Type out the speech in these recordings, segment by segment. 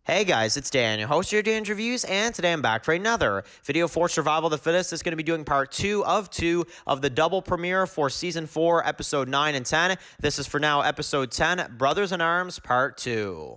Hey guys, it's Dan, your host of your Dan's Reviews, and today I'm back for another video for Survival of the Fittest. It's going to be doing part 2 of the double premiere for Season 4, Episode 9 and 10. This is for now Episode 10, Brothers in Arms, Part 2.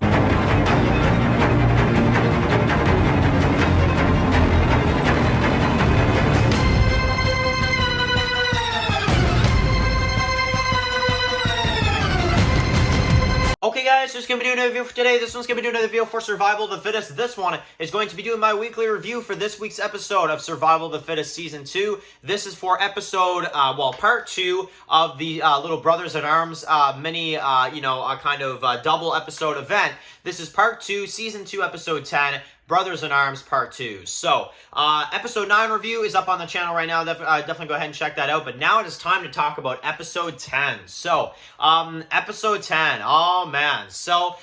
Okay guys, just going to be doing a review for today. This one's going to be doing a review for Survival of the Fittest. This one is going to be doing my weekly review for this week's episode of Survival of the Fittest Season 2. This is for part 2 of the Little Brothers in Arms mini, kind of double episode event. This is part 2, Season 2, Episode 10. Brothers in Arms Part 2. So, Episode 9 review is up on the channel right now. Definitely go ahead and check that out. But now it is time to talk about Episode 10. So, Episode 10. Oh, man. So,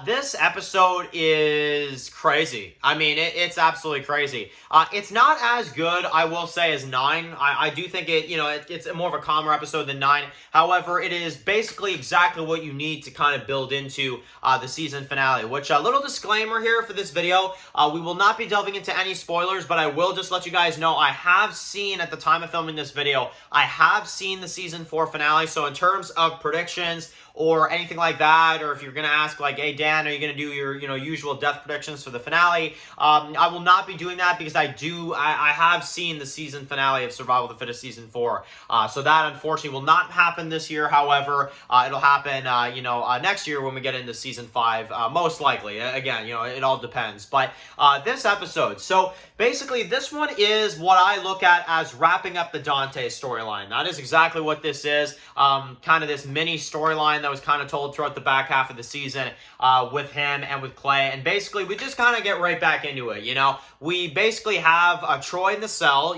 this episode is crazy. I mean, it's absolutely crazy. It's not as good, I will say, as 9. I do think it's more of a calmer episode than 9. However, it is basically exactly what you need to kind of build into the season finale. Which, a little disclaimer here for this video. We will not be delving into any spoilers, but I will just let you guys know I have seen, at the time of filming this video, I have seen the Season 4 finale. So in terms of predictions or anything like that, or if you're going to ask like, hey Dan, are you going to do your usual death predictions for the finale? I will not be doing that because I have seen the season finale of Survival of the Fittest Season 4. So that unfortunately will not happen this year. However, it'll happen next year when we get into Season 5, most likely. Again, it all depends. But this episode, so basically this one is what I look at as wrapping up the Dante storyline. That is exactly what this is. Kind of this mini storyline that was kind of told throughout the back half of the season with him and with Clay. And basically we just kind of get right back into it. We basically have Troy in the cell,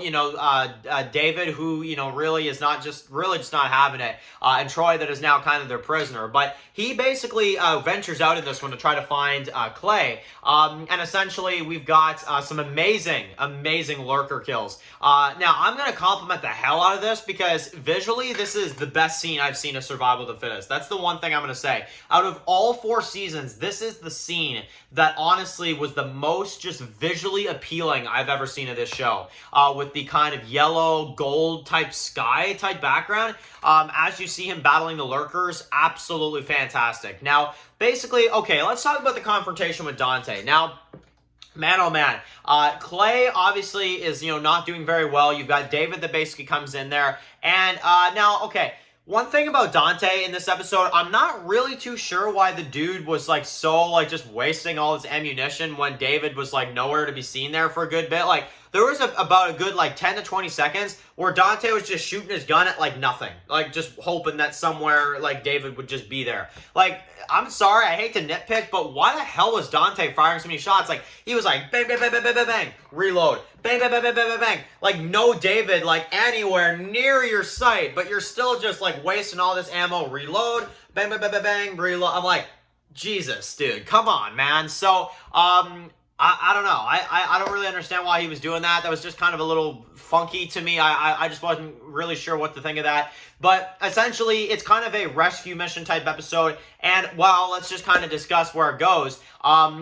David, who, really is just not having it. And Troy that is now kind of their prisoner. But he basically ventures out in this one to try to find Clay. And essentially we've got some amazing lurker kills. Now I'm going to compliment the hell out of this because visually this is the best scene I've seen of Survival of the Fittest. That's the one thing I'm going to say. Out of all 4 seasons, this is the scene that honestly was the most just visually appealing I've ever seen of this show. With the kind of yellow, gold type sky type background. As you see him battling the lurkers, absolutely fantastic. Now, basically, okay, let's talk about the confrontation with Dante. Now, man, oh man. Clay obviously is, not doing very well. You've got David that basically comes in there. And now, okay, one thing about Dante in this episode, I'm not really too sure why the dude was just wasting all his ammunition when David was nowhere to be seen there for a good bit. There was about a good 10 to 20 seconds where Dante was just shooting his gun at nothing. Just hoping that somewhere David would just be there. I'm sorry, I hate to nitpick, but why the hell was Dante firing so many shots? He was bang, bang, bang, bang, bang, bang, bang, reload. Bang, bang, bang, bang, bang, bang, bang. No David, anywhere near your sight, but you're still just, wasting all this ammo. Reload. Bang, bang, bang, bang, bang, reload. I'm like, Jesus, dude, come on, man. So, I don't know. I don't really understand why he was doing that. That was just kind of a little funky to me. I just wasn't really sure what to think of that. But essentially, it's kind of a rescue mission type episode. And, well, let's just kind of discuss where it goes.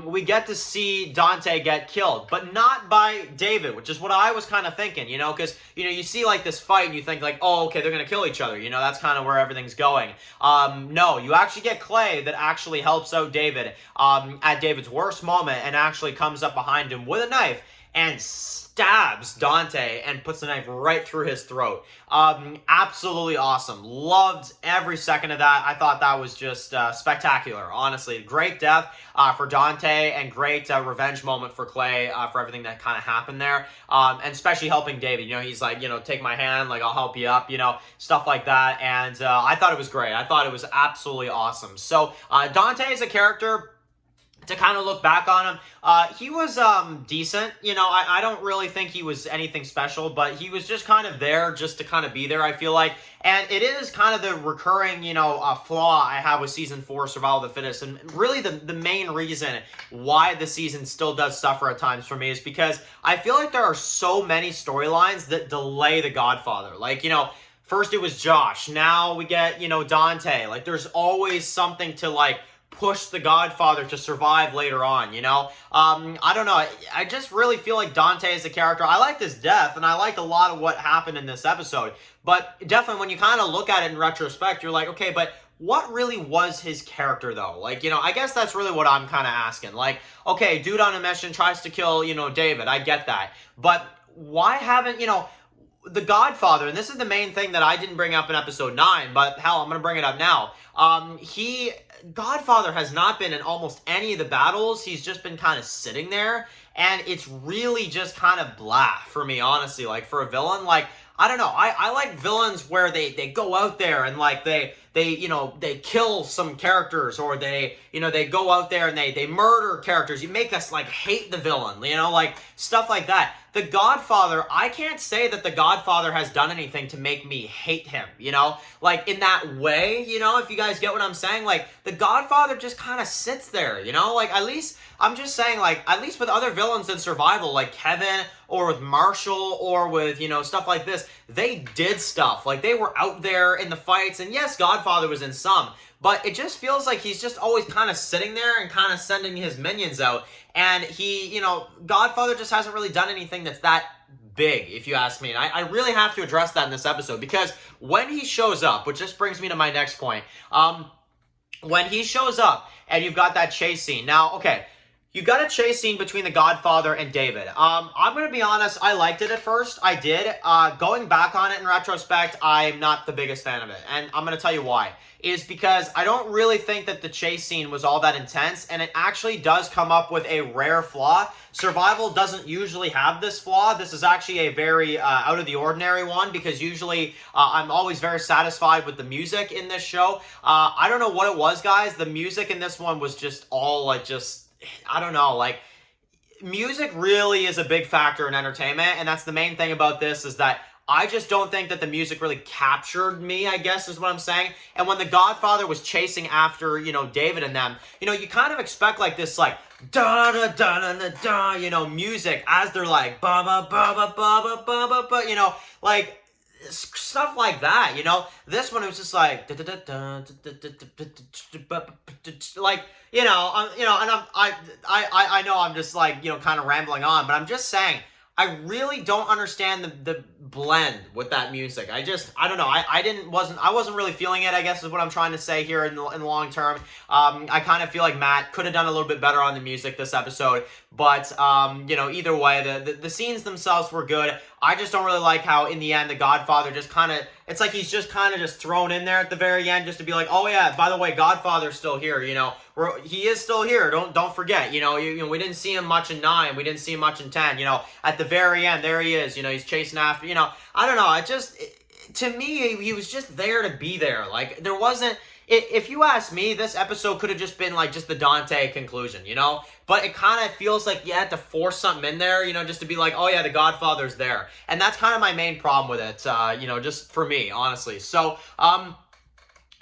We get to see Dante get killed, but not by David, which is what I was kind of thinking, because, you see this fight and you think oh, okay, they're going to kill each other. That's kind of where everything's going. No, you actually get Clay that actually helps out David at David's worst moment and actually comes up behind him with a knife and stabs Dante and puts the knife right through his throat. Absolutely awesome. Loved every second of that. I thought that was just spectacular, honestly. Great death for Dante and great revenge moment for Clay for everything that kind of happened there. And especially helping David. He's take my hand, I'll help you up, stuff like that. And I thought it was great. I thought it was absolutely awesome. So Dante as a character, to kind of look back on him, he was decent. I don't really think he was anything special, but he was just kind of there just to kind of be there, I feel like. And it is kind of the recurring, flaw I have with Season 4, Survival of the Fittest. And really the main reason why the season still does suffer at times for me is because I feel like there are so many storylines that delay The Godfather. First it was Josh, now we get, Dante. There's always something to, push the Godfather to survive later on, you know? I don't know. I just really feel like Dante is a character. I liked his death, and I liked a lot of what happened in this episode. But definitely when you kind of look at it in retrospect, you're like, okay, but what really was his character, though? Like, you know, I guess that's really what I'm kind of asking. Like, okay, dude on a mission tries to kill, you know, David. I get that. But why haven't, you know, the Godfather, and this is the main thing that I didn't bring up in episode 9, but hell, I'm going to bring it up now. Godfather has not been in almost any of the battles. He's just been kind of sitting there, and it's really just kind of blah for me, honestly. Like, for a villain, like, I don't know. I like villains where they go out there and, like, they kill some characters, or they go out there and they murder characters. You make us, like, hate the villain, you know, like, stuff like that. The Godfather, I can't say that the Godfather has done anything to make me hate him, you know? Like, in that way, you know, if you guys get what I'm saying, like, the Godfather just kind of sits there, you know? Like, at least, I'm just saying, like, at least with other villains in Survival, like Kevin, or with Marshall, or with, you know, stuff like this, they did stuff. Like, they were out there in the fights, and yes, Godfather was in some, but it just feels like he's just always kind of sitting there and kind of sending his minions out. And he, you know, Godfather just hasn't really done anything that's that big, if you ask me. And I really have to address that in this episode, because when he shows up, which just brings me to my next point, when he shows up and you've got that chase scene. Now, okay, you've got a chase scene between the Godfather and David. I'm going to be honest, I liked it at first. I did. Going back on it in retrospect, I'm not the biggest fan of it. And I'm going to tell you why. Is because I don't really think that the chase scene was all that intense, and it actually does come up with a rare flaw. Survival doesn't usually have this flaw. This is actually a very out of the ordinary one, because usually I'm always very satisfied with the music in this show. I don't know what it was, guys. The music in this one was just all like I don't know, like, music really is a big factor in entertainment, and that's the main thing about this, is that I just don't think that the music really captured me, I guess is what I'm saying. And when the Godfather was chasing after, you know, David and them, you know, you kind of expect like this, like, da-da-da-da-da-da, you know, music as they're like, ba-ba-ba-ba-ba-ba-ba-ba, you know, like, stuff like that, you know. This one, it was just like, like, you know, and I know I'm just like, you know, kind of rambling on, but I'm just saying, I really don't understand the blend with that music. I don't know. I wasn't really feeling it, I guess is what I'm trying to say here in the long term. I kind of feel like Matt could have done a little bit better on the music this episode. But, you know, either way, the scenes themselves were good. I just don't really like how, in the end, the Godfather just kind of, it's like he's just kind of just thrown in there at the very end just to be like, oh yeah, by the way, Godfather's still here, you know. He is still here, don't forget, you know, we didn't see him much in 9, we didn't see him much in 10, you know. At the very end, there he is, you know, he's chasing after, you know. I don't know, to me, he was just there to be there. Like, there wasn't, if you ask me, this episode could have just been like just the Dante conclusion, you know? But it kind of feels like you had to force something in there, you know, just to be like, oh yeah, the Godfather's there. And that's kind of my main problem with it, you know, just for me, honestly. So,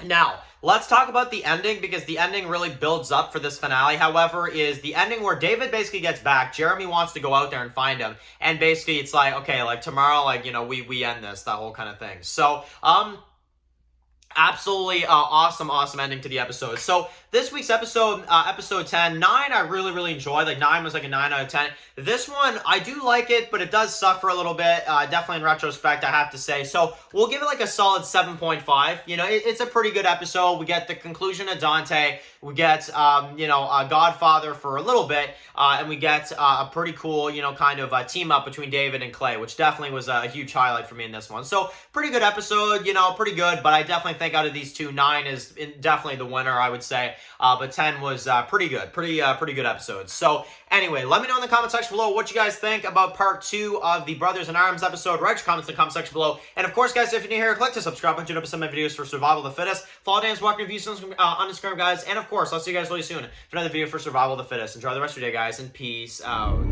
now, let's talk about the ending, because the ending really builds up for this finale, however, is the ending where David basically gets back. Jeremy wants to go out there and find him. And basically it's like, okay, like tomorrow, like, you know, we end this, that whole kind of thing. So, absolutely awesome ending to the episode. So this week's episode, episode 10, 9, I really enjoyed. Like, 9 was like a 9 out of 10. This one, I do like it, but it does suffer a little bit, definitely in retrospect, I have to say. So we'll give it like a solid 7.5. You know, it's a pretty good episode. We get the conclusion of Dante. We get, you know, Godfather for a little bit, and we get a pretty cool, you know, kind of team up between David and Clay, which definitely was a huge highlight for me in this one. So pretty good episode, you know, pretty good, but I definitely think out of these two, 9 is definitely the winner, I would say. But 10 was pretty good, pretty good episodes. So anyway, let me know in the comment section below what you guys think about part 2 of the Brothers in Arms episode. Write your comments in the comment section below. And of course, guys, if you're new here, click the subscribe button to up some of my videos for Survival of the Fittest. Follow Dan's walking reviews on Instagram, guys. And of course, I'll see you guys really soon for another video for Survival of the Fittest. Enjoy the rest of your day, guys, and peace out.